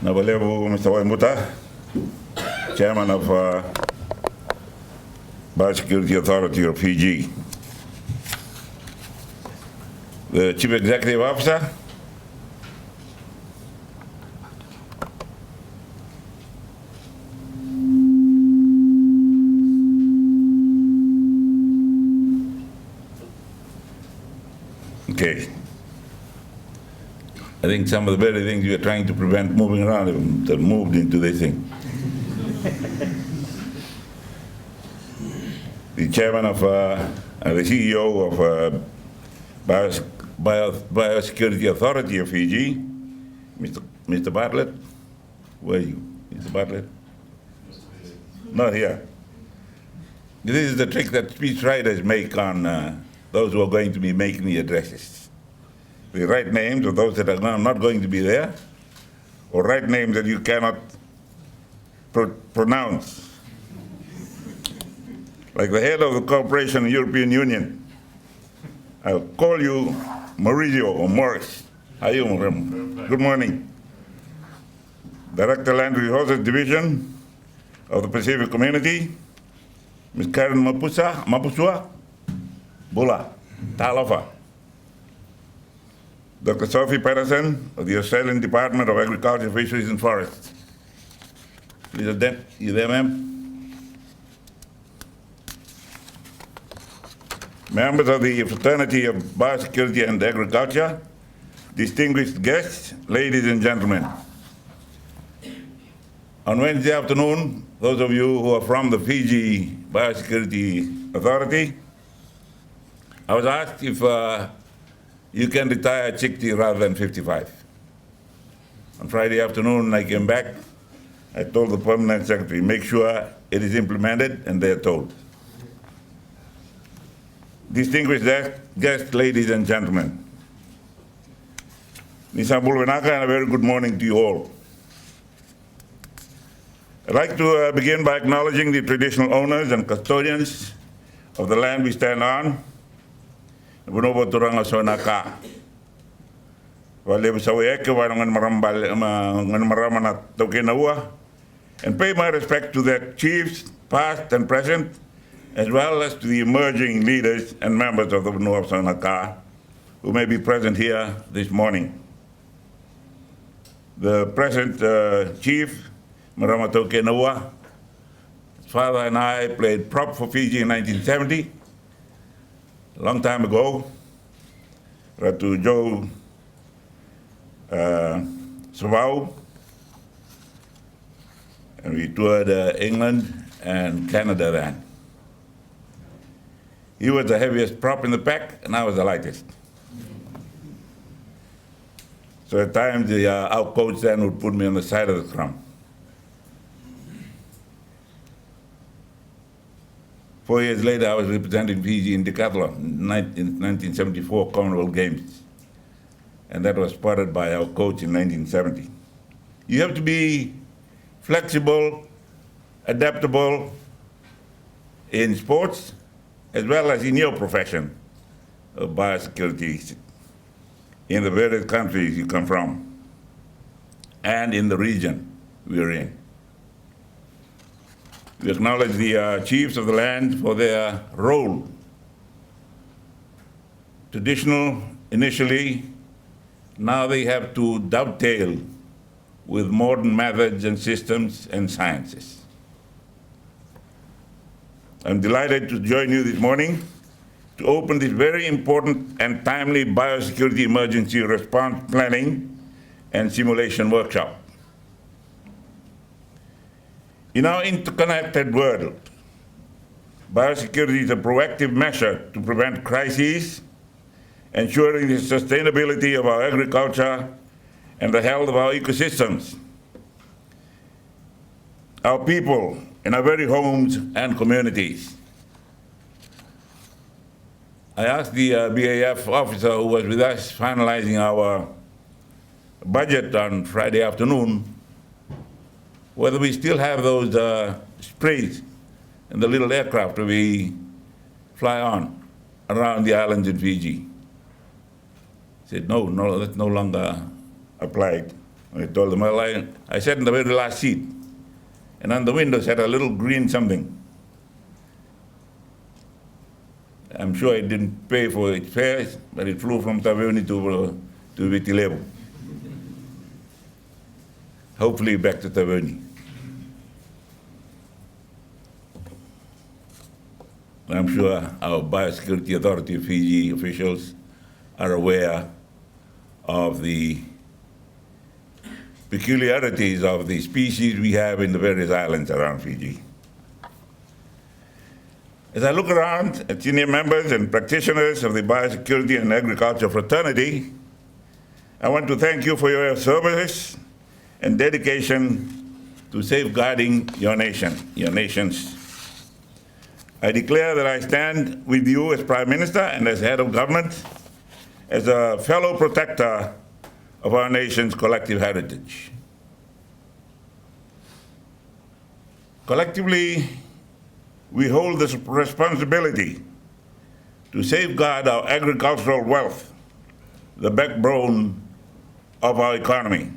Nabalevo Mr. Waimuta, Chairman of Biosecurity Authority of Fiji. The Chief Executive Officer, okay. I think some of the very things we are trying to prevent moving around have moved into this thing. The chairman of, the CEO of Biosecurity Authority of Fiji, Mr. Bartlett. Where are you, Mr. Bartlett? Not here. This is the trick that speech writers make on those who are going to be making the addresses. They write names of those that are not going to be there, or write names that you cannot pronounce. Like the head of the Corporation European Union. I'll call you Maurizio or Morris. How are you? Good morning. Director Land Resources Division of the Pacific Community, Ms. Karen Mapusua, Bula, Talofa. Dr. Sophie Patterson of the Australian Department of Agriculture, Fisheries and Forests. Please, you there, ma'am? Members of the Fraternity of Biosecurity and Agriculture, distinguished guests, ladies and gentlemen. On Wednesday afternoon, those of you who are from the Fiji Biosecurity Authority, I was asked if you can retire at 60 rather than 55. On Friday afternoon, I came back. I told the permanent secretary, make sure it is implemented, and they're told. Distinguished guests, ladies and gentlemen. Nisa Bulwenaka, and a very good morning to you all. I'd like to begin by acknowledging the traditional owners and custodians of the land we stand on. Bunobo turanga sonaka. Wale busaweke warangan maramana tokenaua, and pay my respect to their chiefs, past and present, as well as to the emerging leaders and members of the Bunobo Sonaka who may be present here this morning. The present chief, Marama Tokenaua, his father and I played prop for Fiji in 1970. A long time ago, Ratu Joe Savau, and we toured England and Canada then. He was the heaviest prop in the pack, and I was the lightest. So at times, our coach then would put me on the side of the scrum. 4 years later, I was representing Fiji in decathlon in 1974 Commonwealth Games. And that was spotted by our coach in 1970. You have to be flexible, adaptable in sports, as well as in your profession of biosecurity in the various countries you come from and in the region we're in. We acknowledge the chiefs of the land for their role. Traditional initially, now they have to dovetail with modern methods and systems and sciences. I'm delighted to join you this morning to open this very important and timely biosecurity emergency response planning and simulation workshop. In our interconnected world, biosecurity is a proactive measure to prevent crises, ensuring the sustainability of our agriculture and the health of our ecosystems, our people, in our very homes and communities. I asked the BAF officer who was with us finalizing our budget on Friday afternoon whether we still have those sprays and the little aircraft we fly on around the islands in Fiji. He said, no, that's no longer applied. I told them, well, I sat in the very last seat, and on the window sat a little green something. I'm sure it didn't pay for its fares, but it flew from Sitiveni to Vitilevu. Hopefully back to Sitiveni. I'm sure our Biosecurity Authority of Fiji officials are aware of the peculiarities of the species we have in the various islands around Fiji. As I look around at senior members and practitioners of the biosecurity and agriculture fraternity, I want to thank you for your service and dedication to safeguarding your nations. I declare that I stand with you as Prime Minister and as head of government, as a fellow protector of our nation's collective heritage. Collectively, we hold this responsibility to safeguard our agricultural wealth, the backbone of our economy,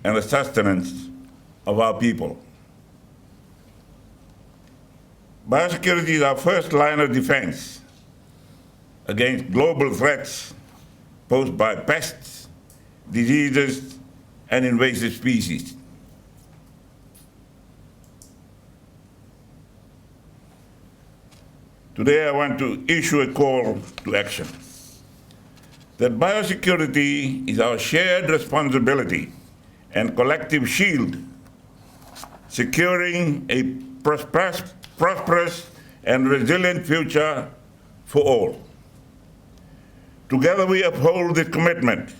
and the sustenance of our people. Biosecurity is our first line of defense against global threats posed by pests, diseases, and invasive species. Today I want to issue a call to action that biosecurity is our shared responsibility and collective shield, securing a prosperous and resilient future for all. Together we uphold this commitment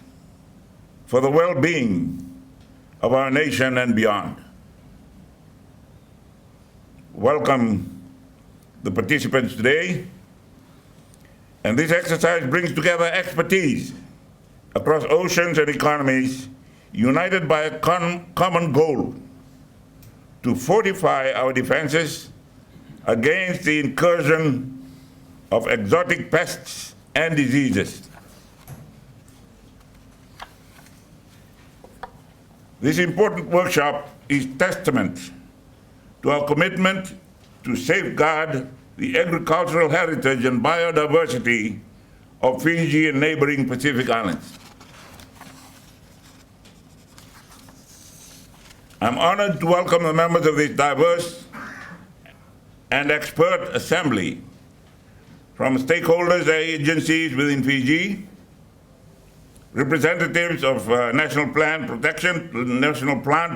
for the well-being of our nation and beyond. Welcome the participants today, and this exercise brings together expertise across oceans and economies, united by a common goal to fortify our defenses against the incursion of exotic pests and diseases. This important workshop is testament to our commitment to safeguard the agricultural heritage and biodiversity of Fiji and neighboring Pacific islands. I'm honored to welcome the members of this diverse and expert assembly from stakeholders and agencies within Fiji, representatives of National Plant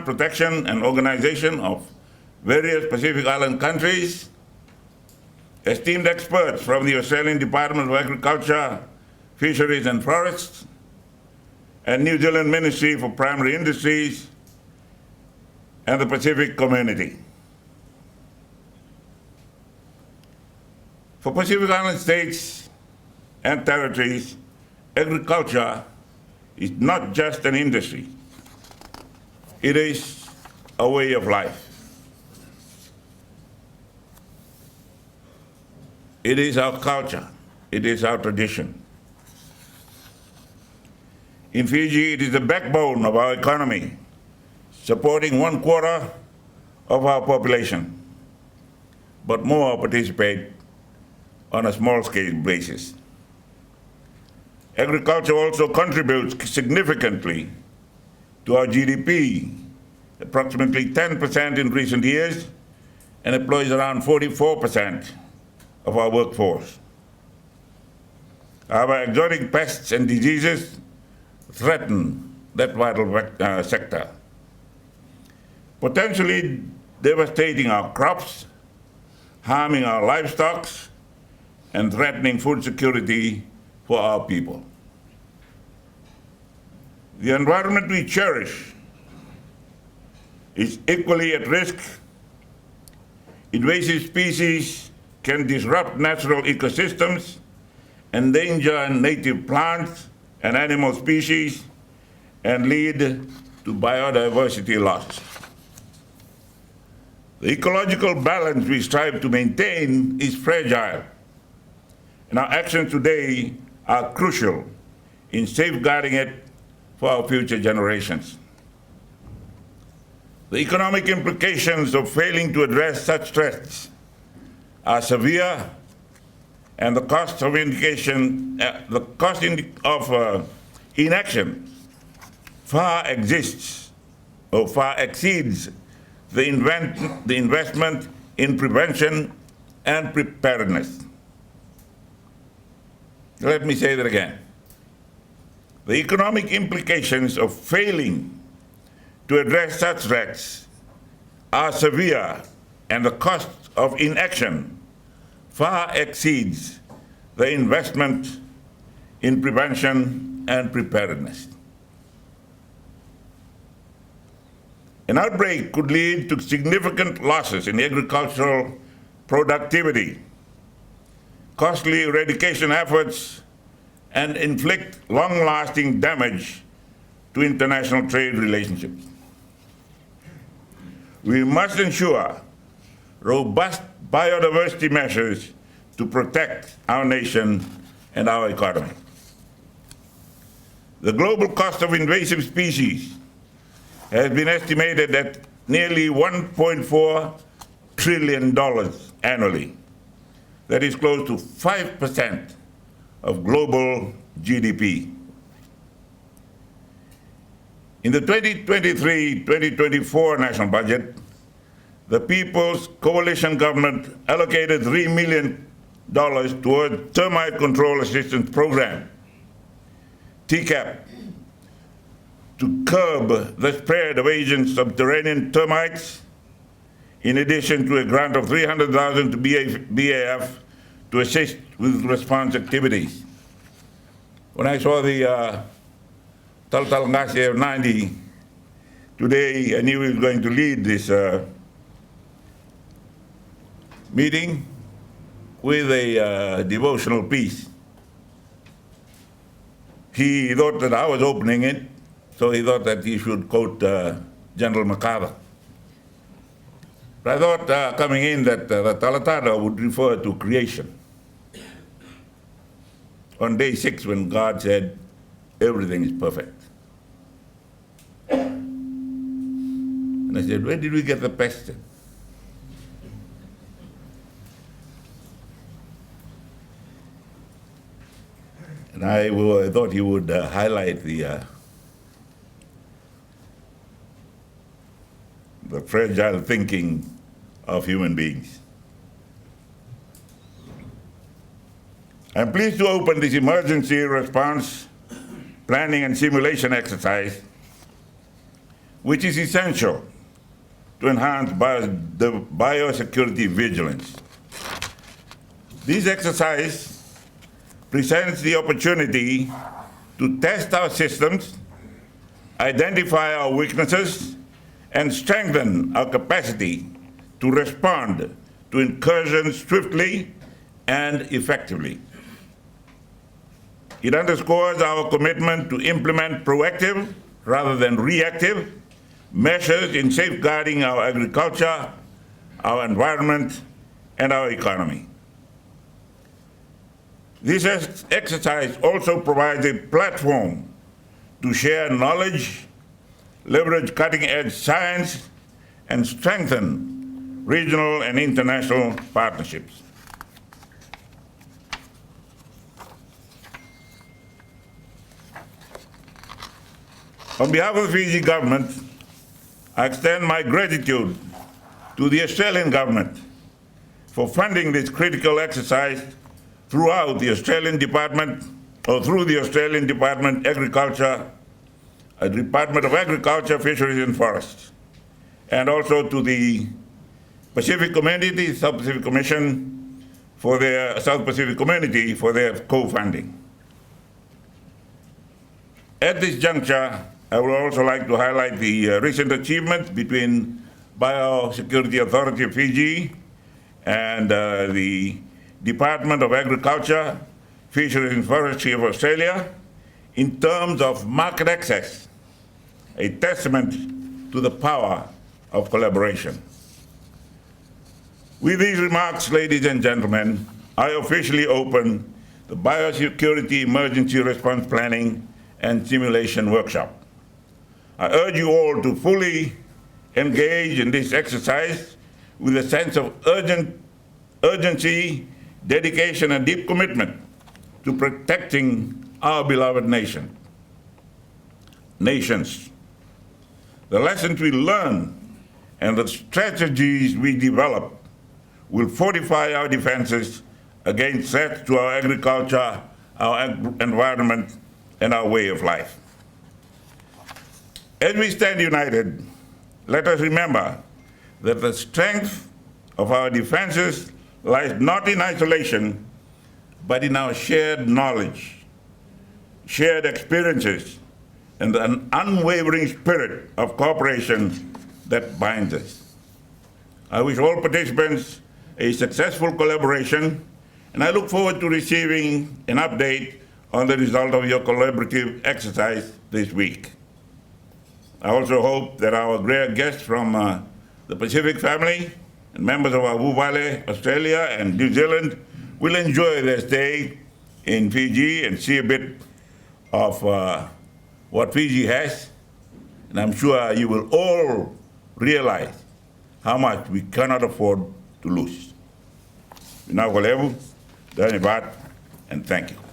Protection and Organization of various Pacific Island countries, esteemed experts from the Australian Department of Agriculture, Fisheries and Forests, and New Zealand Ministry for Primary Industries, and the Pacific community. For Pacific Island states and territories, agriculture is not just an industry. It is a way of life. It is our culture. It is our tradition. In Fiji, it is the backbone of our economy, supporting 1/4 of our population, but more participate on a small-scale basis. Agriculture also contributes significantly to our GDP, approximately 10% in recent years, and employs around 44% of our workforce. Our exotic pests and diseases threaten that vital sector, potentially devastating our crops, harming our livestock, and threatening food security for our people. The environment we cherish is equally at risk. Invasive species can disrupt natural ecosystems, endanger native plants and animal species, and lead to biodiversity loss. The ecological balance we strive to maintain is fragile, and our actions today are crucial in safeguarding it for our future generations. The economic implications of failing to address such threats are severe, and the cost of inaction far exceeds the investment in prevention and preparedness. Let me say that again. The economic implications of failing to address such threats are severe, and the cost of inaction far exceeds the investment in prevention and preparedness. An outbreak could lead to significant losses in agricultural productivity, costly eradication efforts, and inflict long-lasting damage to international trade relationships. We must ensure robust biodiversity measures to protect our nation and our economy. The global cost of invasive species has been estimated at nearly $1.4 trillion annually. That is close to 5% of global GDP. In the 2023-2024 national budget, the People's Coalition government allocated $3 million towards Termite Control Assistance Program, TCAP, to curb the spread of Asian subterranean termites, in addition to a grant of $300,000 to BAF to assist with response activities. When I saw the Tal Ngasi of 90 today, I knew he was going to lead this meeting with a devotional piece. He thought that I was opening it, so he thought that he should quote General MacArthur. But I thought coming in that the Talatana would refer to creation. On day 6, when God said, everything is perfect. And I said, where did we get the question? And I thought he would highlight the fragile thinking of human beings. I'm pleased to open this emergency response planning and simulation exercise, which is essential to enhance the biosecurity vigilance. This exercise presents the opportunity to test our systems, identify our weaknesses, and strengthen our capacity to respond to incursions swiftly and effectively. It underscores our commitment to implement proactive rather than reactive measures in safeguarding our agriculture, our environment, and our economy. This exercise also provides a platform to share knowledge, leverage cutting-edge science, and strengthen regional and international partnerships. On behalf of the Fiji government, I extend my gratitude to the Australian government for funding this critical exercise throughout the Australian Department, or through the Australian Department of Agriculture, Fisheries and Forests, and also to the Pacific Community, South Pacific Commission for their South Pacific Community for their co-funding. At this juncture, I would also like to highlight the recent achievements between Biosecurity Authority of Fiji and the Department of Agriculture, Fisheries and Forestry of Australia in terms of market access, a testament to the power of collaboration. With these remarks, ladies and gentlemen, I officially open the Biosecurity Emergency Response Planning and Simulation Workshop. I urge you all to fully engage in this exercise with a sense of urgency, dedication, and deep commitment to protecting our beloved nations. The lessons we learn and the strategies we develop will fortify our defenses against threats to our agriculture, our environment, and our way of life. As we stand united, let us remember that the strength of our defenses lies not in isolation, but in our shared knowledge, shared experiences, and an unwavering spirit of cooperation that binds us. I wish all participants a successful collaboration, and I look forward to receiving an update on the result of your collaborative exercise this week. I also hope that our great guests from the Pacific family and members of our Valley, Australia and New Zealand will enjoy their stay in Fiji and see a bit of what Fiji has. And I'm sure you will all realize how much we cannot afford to lose. And thank you.